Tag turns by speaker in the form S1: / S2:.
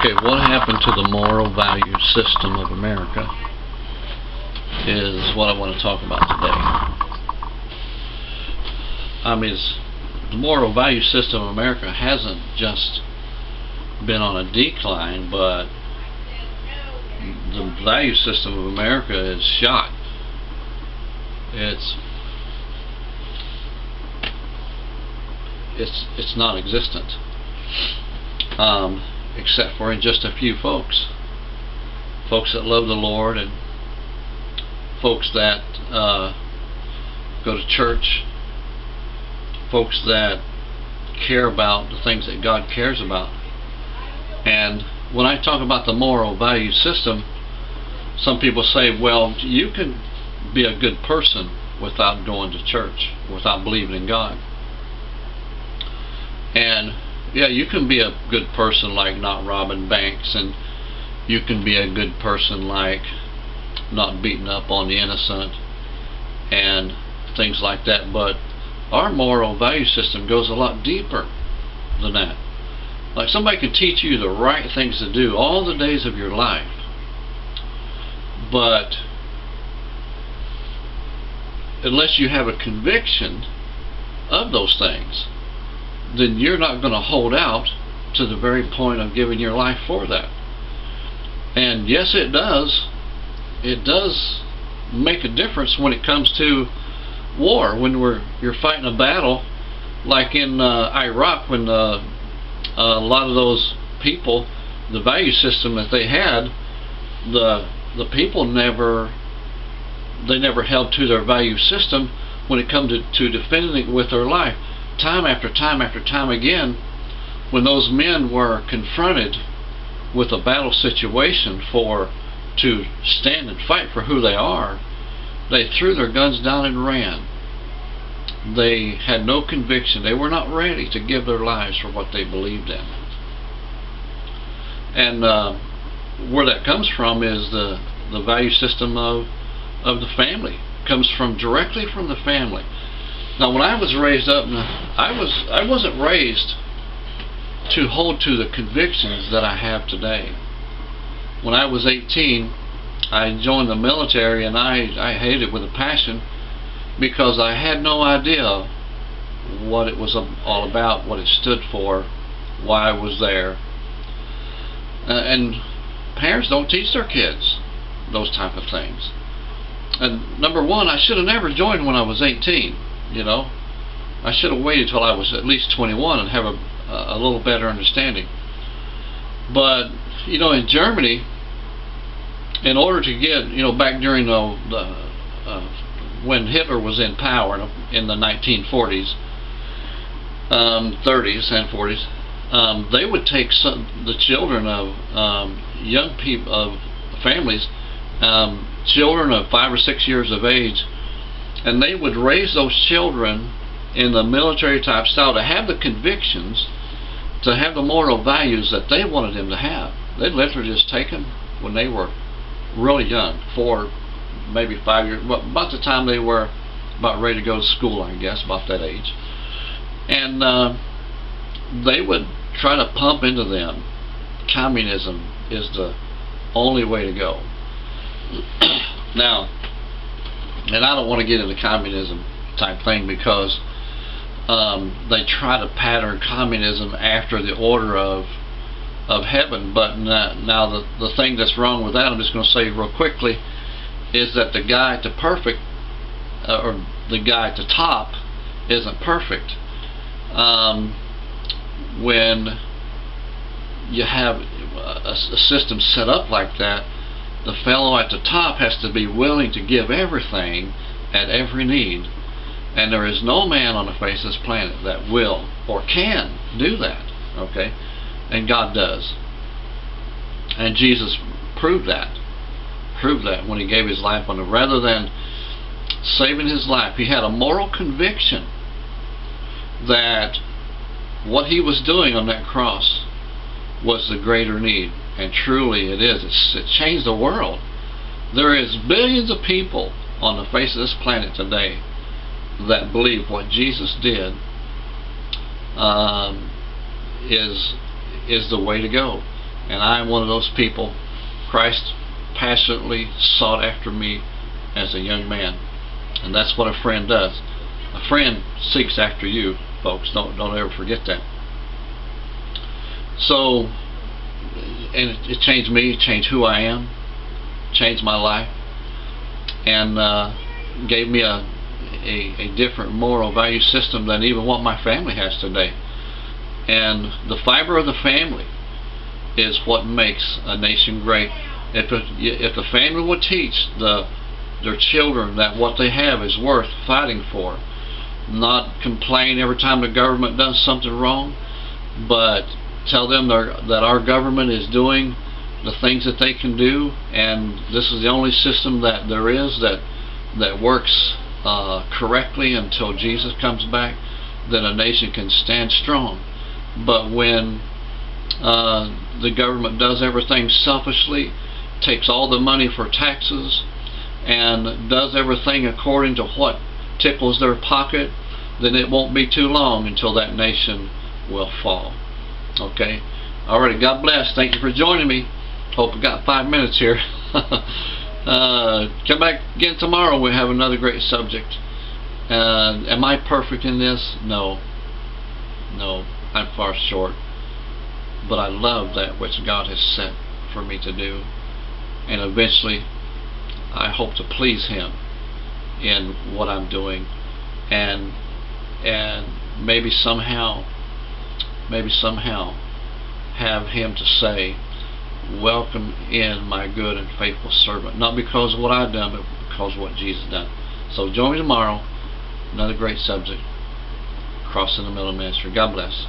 S1: Okay, what happened to the moral value system of America is what I want to talk about today. The moral value system of America hasn't just been on a decline, but the value system of America is shot. It's non-existent, except for in just a few folks that love the Lord, and folks that go to church, folks that care about the things that God cares about. And when I talk about the moral value system, some people say, well, you can be a good person without going to church, without believing in God. And yeah, you can be a good person like not robbing banks, and you can be a good person like not beating up on the innocent and things like that. But our moral value system goes a lot deeper than that. Like, somebody can teach you the right things to do all the days of your life, but unless you have a conviction of those things, then you're not going to hold out to the very point of giving your life for that. And yes, it does make a difference when it comes to war, when you're fighting a battle like in Iraq, when a lot of those people, the value system that they had, the people never held to their value system when it comes to defending it with their life. Time after time after time again, when those men were confronted with a battle situation to stand and fight for who they are, they threw their guns down and ran. They had no conviction. They were not ready to give their lives for what they believed in. And where that comes from is the value system of the family. It comes directly from the family. Now, when I was raised up, I wasn't raised to hold to the convictions that I have today. When I was 18, I joined the military, and I hated it with a passion, because I had no idea what it was all about, what it stood for, why I was there. And parents don't teach their kids those type of things. And number one, I should have never joined when I was 18. I should have waited till I was at least 21 and have a little better understanding. But in Germany, in order to get back during when Hitler was in power in the 1940s, 30s and 40s, they would take the children of young people, of families, children of 5 or 6 years of age, and they would raise those children in the military type style to have the convictions, to have the moral values that they wanted them to have. They'd literally just take them when they were really young, 4, maybe 5 years, about the time they were about ready to go to school, I guess, about that age. And they would try to pump into them, communism is the only way to go. Now, and I don't want to get into communism type thing, because they try to pattern communism after the order of heaven. But now the thing that's wrong with that, I'm just going to say real quickly, is that the guy at the or the guy at the top isn't perfect. When you have a system set up like that, the fellow at the top has to be willing to give everything at every need. And there is no man on the face of this planet that will or can do that. Okay? And God does. And Jesus proved that when he gave his life on it. Rather than saving his life, he had a moral conviction that what he was doing on that cross was the greater need. And truly it is. It changed the world. There is billions of people on the face of this planet today that believe what Jesus did is the way to go. And I am one of those people. Christ passionately sought after me as a young man, and that's what a friend does. A friend seeks after you, folks. Don't ever forget that. So, and it changed me, changed who I am, changed my life, and gave me a different moral value system than even what my family has today. And the fiber of the family is what makes a nation great. If the family would teach their children that what they have is worth fighting for, not complain every time the government does something wrong, but tell them that our government is doing the things that they can do, and this is the only system that there is that works correctly until Jesus comes back, then a nation can stand strong. But when the government does everything selfishly, takes all the money for taxes, and does everything according to what tickles their pocket, then it won't be too long until that nation will fall. Okay? Alrighty, God bless. Thank you for joining me. Hope we got 5 minutes here. Come back again tomorrow. We'll have another great subject. Am I perfect in this? No. No, I'm far short. But I love that which God has set for me to do. And eventually, I hope to please Him in what I'm doing. And maybe somehow have Him to say, welcome in, my good and faithful servant. Not because of what I've done, but because of what Jesus done. So join me tomorrow. Another great subject. Crossing the Middle Ministry. God bless.